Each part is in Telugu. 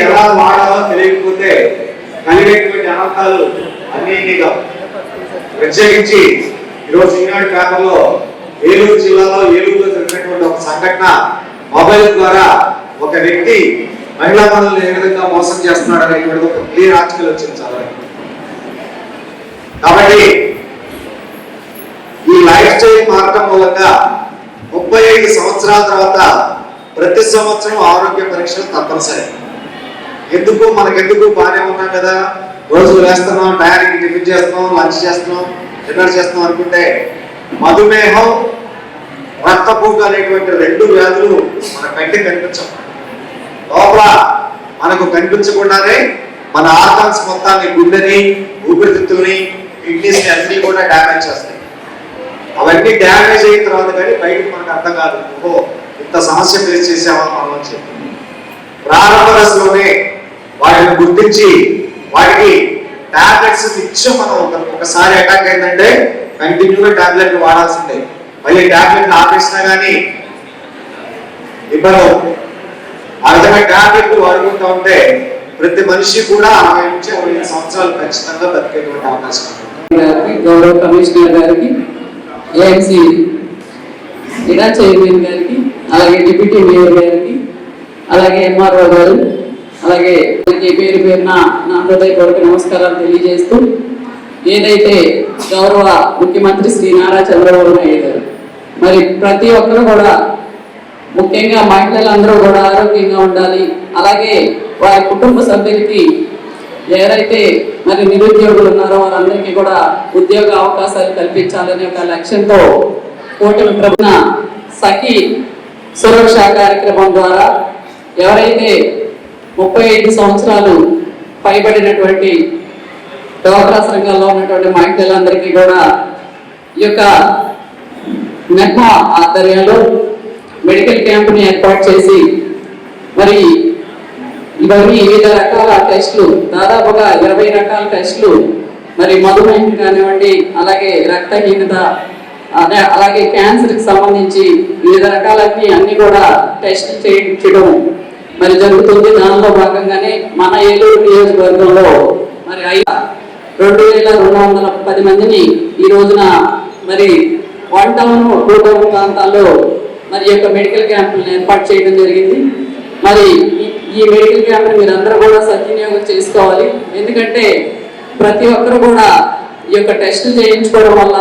ఎలా వాడాలో తెలియకపోతే కలిగేటువంటి అనర్థాలు అన్ని ప్రత్యేకించి ఈరోజు ఈనాడు పేపర్లో ఏలూరు జిల్లాలో ఏలూరులో జరిగినటువంటి ఒక సంఘటన, మొబైల్ ద్వారా ఒక వ్యక్తి మహిళా పనులను ఏ విధంగా మోసం చేస్తున్నాడు అనేటువంటి ఒక క్లియర్ ఆర్టికల్ వచ్చింది చాలా. కాబట్టి ఈ లైఫ్ స్టైల్ మారటం మూలంగా 35 సంవత్సరాల తర్వాత ప్రతి సంవత్సరం ఆరోగ్య పరీక్షలు తప్పనిసరి. ఎందుకు మనకెందుకు బాగానే ఉన్నాం కదా, రోజులు వేస్తున్నాం, టయానికి టిఫిన్ చేస్తున్నాం, లంచ్ చేస్తున్నాం, డిన్నర్ చేస్తున్నాం అనుకుంటే మధుమేహం, రక్తపోటు అనేటువంటి 2 వ్యాధులు మన కంటికి కనిపించవు. లోపల మనకు కనిపించకుండానే మన ఆర్గాన్స్ మొత్తాన్ని, గుండెని, ఊపిరితిత్తుల్ని, కిడ్నీస్ని అన్ని కూడా డ్యామేజ్ చేస్తాయి. అవన్నీ డ్యామేజ్ అయిన తర్వాత కానీ బయటకు మనకు అర్థం కాదు, ఓహో ఇంత సమస్య ఫేస్ చేసామా మనం అని చెప్పి. ప్రారంభ దశలోనే వాటిని గుర్తించి వాటికి టాబ్లెట్స్ నిత్యం మనం ఒకసారి అటాక్ అయిందంటే కంటిన్యూగా టాబ్లెట్లు వాడాల్సిందే. మళ్ళీ టాబ్లెట్లు ఆపేసినా కానీ ఇబ్బంది. ఆ విధంగా టాబ్లెట్లు వాడుకుంటూ ఉంటే ప్రతి మనిషి కూడా 60 నుంచి 65 సంవత్సరాలు ఖచ్చితంగా బతికేటువంటి అవకాశం ఉంటుంది. గౌరవ కమిషనర్ గారికి, ఏఎంసీ ఇడా చైర్మన్ గారికి, అలాగే డిప్యూటీ మేయర్ గారికి, అలాగే ఎంఆర్ఓ గారు, అలాగే పేరు పేరున నా హృదయపూర్వక నమస్కారాలు తెలియజేస్తూ, ఏదైతే గౌరవ ముఖ్యమంత్రి శ్రీ నారా చంద్రబాబు నాయుడు గారు మరి ప్రతి ఒక్కరు కూడా, ముఖ్యంగా మహిళలందరూ కూడా ఆరోగ్యంగా ఉండాలి, అలాగే వారి కుటుంబ సభ్యులకి ఎవరైతే మరి నిరుద్యోగులు ఉన్నారో వారందరికీ కూడా ఉద్యోగ అవకాశాలు కల్పించాలనే ఒక లక్ష్యంతో కూటమి ప్రభుత్వ సఖీ సురక్ష కార్యక్రమం ద్వారా ఎవరైతే 35 సంవత్సరాలు పైబడినటువంటి డ్వాక్రా సంఘాల్లో ఉన్నటువంటి మహిళలందరికీ కూడా ఈ యొక్క మెట్మా ఆధ్వర్యంలో మెడికల్ క్యాంప్ని ఏర్పాటు చేసి మరి ఇవన్నీ వివిధ రకాల టెస్టులు, దాదాపుగా 20 రకాల టెస్టులు, మరి మధుమేహం కానివ్వండి, అలాగే రక్తహీనత, అలాగే క్యాన్సర్కి సంబంధించి వివిధ రకాలన్నీ అన్ని కూడా టెస్టులు చేయించడం మరి జరుగుతుంది. దానిలో భాగంగానే మన ఏలూరు నియోజకవర్గంలో మరి 2210 మందిని ఈ రోజున మరి 1 టౌన్ 2 టౌన్ ప్రాంతాల్లో మరి యొక్క మెడికల్ క్యాంపులను ఏర్పాటు చేయడం జరిగింది. మరి ఈ మెడికల్ క్యాంప్ని మీరందరూ కూడా సద్వినియోగం చేసుకోవాలి. ఎందుకంటే ప్రతి ఒక్కరు కూడా ఈ యొక్క టెస్టులు చేయించుకోవడం వల్ల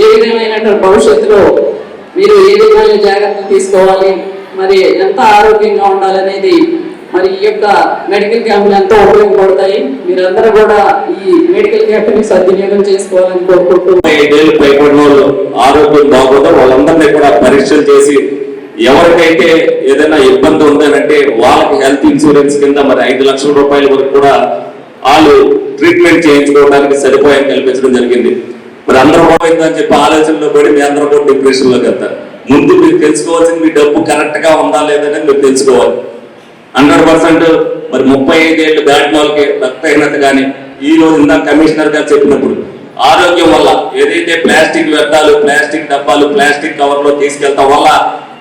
ఏ విధమైన భవిష్యత్తులో మీరు ఏ విధమైన జాగ్రత్తలు తీసుకోవాలి, మరి ఎంత ఆరోగ్యంగా ఉండాలనేది మరి ఈ యొక్క మెడికల్ క్యాంపులు ఎంతో ఉపయోగపడతాయి. మీరందరూ కూడా ఈ మెడికల్ క్యాంప్ని సద్వినియోగం చేసుకోవాలని కోరుకుంటూ, 5 ఏళ్ళు పైబడిన వాళ్ళు ఆరోగ్యం బాగోదో వాళ్ళందరినీ కూడా పరీక్షలు చేసి ఎవరికైతే ఏదైనా ఇబ్బంది ఉందనంటే వాళ్ళకి హెల్త్ ఇన్సూరెన్స్ కింద మరి 5 లక్షల రూపాయల వరకు కూడా వాళ్ళు ట్రీట్మెంట్ చేయించుకోవడానికి సదుపాయం కల్పించడం జరిగింది. మరి అందరూ పోయిందని చెప్పి ఆలోచనలో పడి మీ అందరూ కూడా డిప్రెషన్లోకి వెళ్తారు. ముందు మీరు తెలుసుకోవాల్సింది మీ డబ్బు కరెక్ట్ గా ఉందా లేదని మీరు తెలుసుకోవాలి. 100% మరి 35 ఏళ్ళు దాటిన వాళ్ళకి రక్తహీనత కానీ, ఈ రోజు ఇందాక కమిషనర్ గారు చెప్పినప్పుడు ఆరోగ్యం వల్ల ఏదైతే ప్లాస్టిక్ వ్యర్థాలు, ప్లాస్టిక్ డబ్బాలు, ప్లాస్టిక్ కవర్లో తీసుకెళ్తాం వల్ల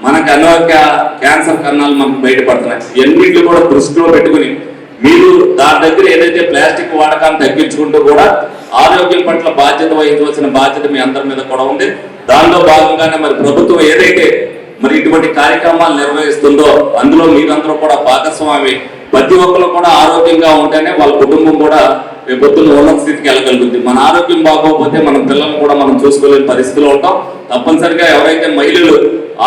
మనకు అనేక క్యాన్సర్ కన్నాలు మనకు బయటపడుతున్నాయి. ఇవన్నింటినీ కూడా దృష్టిలో పెట్టుకుని మీరు దాని దగ్గర ఏదైతే ప్లాస్టిక్ వాడకాన్ని తగ్గించుకుంటూ కూడా ఆరోగ్యం పట్ల బాధ్యత వహించవలసిన బాధ్యత మీ అందరి మీద కూడా ఉంది. దానిలో భాగంగానే మరి ప్రభుత్వం ఏదైతే మరి ఇటువంటి కార్యక్రమాలు నిర్వహిస్తుందో అందులో మీరందరూ కూడా భాగస్వామి. ప్రతి ఒక్కరు కూడా ఆరోగ్యంగా ఉంటేనే వాళ్ళ కుటుంబం కూడా రేపొద్దున ఉన్నత స్థితికి వెళ్ళగలుగుతుంది. మన ఆరోగ్యం బాగోకపోతే మన పిల్లలను కూడా మనం చూసుకోలేని పరిస్థితిలో ఉంటాం. తప్పనిసరిగా ఎవరైతే మహిళలు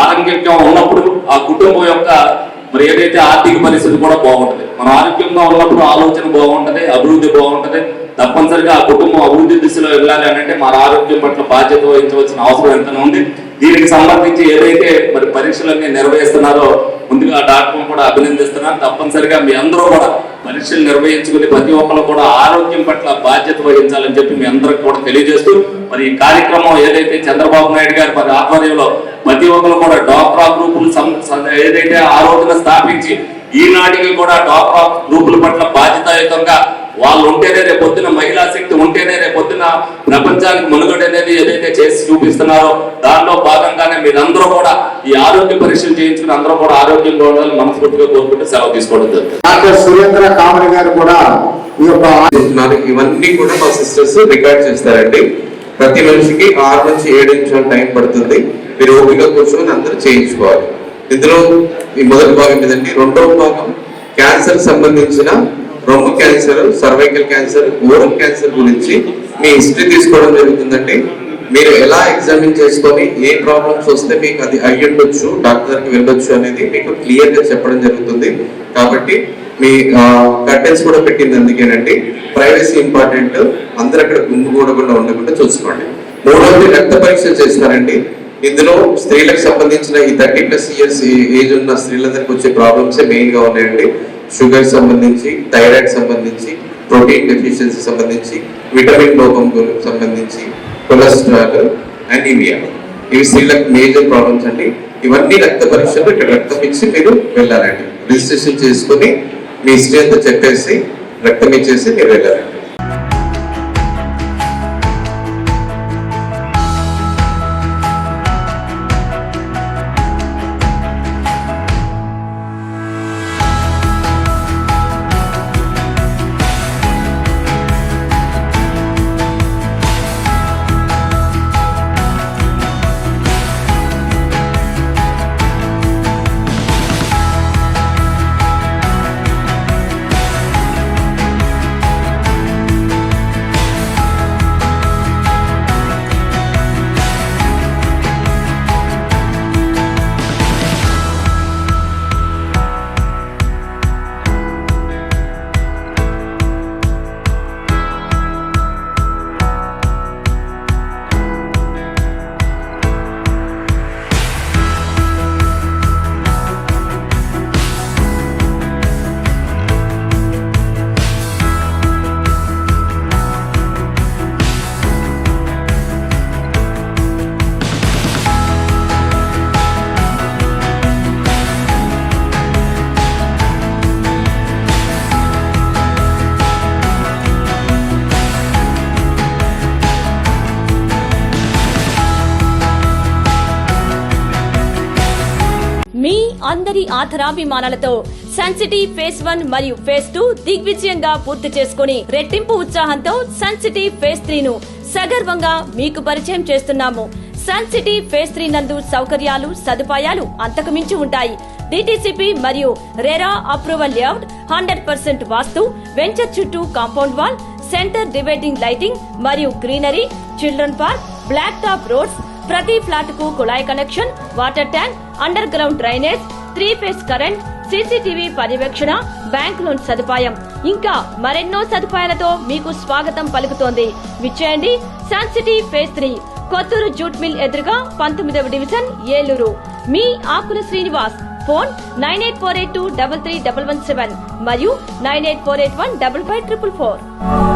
ఆరోగ్యంగా ఉన్నప్పుడు ఆ కుటుంబం యొక్క మరి ఏదైతే ఆర్థిక పరిస్థితి కూడా బాగుంటుంది. మన ఆరోగ్యంగా ఉన్నప్పుడు ఆలోచన బాగుంటది, అభివృద్ధి బాగుంటది. తప్పనిసరిగా ఆ కుటుంబం అభివృద్ధి దిశలో వెళ్ళాలి అంటే మన ఆరోగ్యం పట్ల బాధ్యత వహించవలసిన అవసరం ఎంతనే ఉంది. దీనికి సంబంధించి ఏదైతే మరి పరీక్షలన్నీ నిర్వహిస్తున్నారో ముందుగా డాక్టర్లు కూడా అభినందిస్తున్నారు. తప్పనిసరిగా మీ అందరూ కూడా పరీక్షలు నిర్వహించుకుని ప్రతి ఒక్కరు కూడా ఆరోగ్యం పట్ల బాధ్యత వహించాలని చెప్పి మీ అందరికి కూడా తెలియజేస్తూ మరి ఈ కార్యక్రమం ఏదైతే చంద్రబాబు నాయుడు గారి మరి ఆధ్వర్యంలో ప్రతి ఒక్కరు కూడా డ్వాక్రా గ్రూపులు ఏదైతే ఆ రోజున స్థాపించి ఈనాటికి కూడా డ్వాక్రా గ్రూపుల పట్ల బాధ్యతాయుతంగా వాళ్ళు ఉంటేనే రేపొద్దున మహిళా శక్తి ఉంటేనే రేపొద్దున ప్రపంచానికి మనుగడ అనేది ఏదైతే చేసి చూపిస్తున్నారో దానిలో భాగంగానే మీరందరూ కూడా ఈ ఆరోగ్య పరీక్షలు చేయించుకుని అందరూ కూడా ఆరోగ్యంగా ఉండాలని మనస్ఫూర్తిగా కోరుకుంటే సెలవు తీసుకోవడం జరుగుతుంది. డాక్టర్ సురేంద్ర కామరి గారు కూడా ఈ యొక్క ఇవన్నీ కూడా మా సిస్టర్స్ రికార్డ్ చేస్తారండి. ప్రతి మనిషికి 6 నుంచి 7 నిమిషాలు టైం పడుతుంది. మీరు ఓపిక కూర్చొని అందరూ చేయించుకోవాలి. ఇందులో ఈ మొదటి భాగం ఇదండి. రెండవ భాగం క్యాన్సర్ సంబంధించిన రొమ్ము cancer, cervical cancer, oral cancer గురించి మీ హిస్టరీ తీసుకోవడం జరుగుతుందండి. మీరు ఎలా ఎగ్జామిన్ చేసుకొని ఏ ప్రాబ్లమ్స్ వస్తే మీకు అది అయ్యుండొచ్చు, డాక్టర్ దగ్గరికి వెళ్ళొచ్చు అనేది మీకు క్లియర్ గా చెప్పడం జరుగుతుంది. కాబట్టి మీ కర్టెన్స్ కూడా పెట్టింది అందుకేనండి. ప్రైవసీ ఇంపార్టెంట్, అందరూ అక్కడ గుంపుకూడకుండా ఉండకుండా చూసుకోండి. మూడవది రక్త పరీక్ష చేస్తారండి. ఇందులో స్త్రీలకు సంబంధించిన ఈ 30+ ఇయర్స్ ఏజ్ ఉన్న స్త్రీలందరికీ వచ్చే ప్రాబ్లమ్స్ మెయిన్ గా ఉన్నాయండి. షుగర్ సంబంధించి, థైరాయిడ్ సంబంధించి, ప్రోటీన్ డెఫిషియన్సీ సంబంధించి, విటమిన్ లోపం సంబంధించి, కొలెస్ట్రాల్, అనీమియా, ఇవి స్త్రీలకు మేజర్ ప్రాబ్లమ్స్ అండి. ఇవన్నీ రక్త పరీక్షలు ఇక్కడ రక్తం ఇచ్చి మీరు వెళ్ళాలండి. రిజిస్ట్రేషన్ చేసుకుని మీ హిస్టరీ అంతా చెప్పేసి రక్తం ఇచ్చేసి మీరు వెళ్ళాలండి. మీ అందరి ఆధారాభిమానాలతో సన్ సిటీ ఫేజ్ 1 మరియు ఫేజ్ 2 దిగ్విజయంగా పూర్తి చేసుకుని రెట్టింపు ఉత్సాహంతో సన్ సిటీ ఫేజ్ 3 ను సగర్వంగా మీకు పరిచయం చేస్తున్నాము. సన్ సిటీ ఫేజ్ 3 నందు సౌకర్యాలు, సదుపాయాలు అంతకుమించి ఉంటాయి. డిటిసిపి మరియు RERA approval layout, 100% vastu, venture చుట్టూ compound wall, centre dividing lighting మరియు greenery, children park, black top roads, ప్రతి ఫ్లాట్ కు కుళాయి connection, water tank, underground drainage, 3 phase current, CCTV పర్యవేక్షణ, బ్యాంక్ లోన్ సదుపాయం, ఇంకా మరెన్నో సదుపాయాలతో మీకు స్వాగతం పలుకుతోంది. విచ్చేయండి Sun City Phase 3, Kotturu jute mill ఎదురుగా 19వ డివిజన్, ఏలూరు. మీ ఆకుల శ్రీనివాస్. ఫోన్ 9848233117 మరియు 9848155544.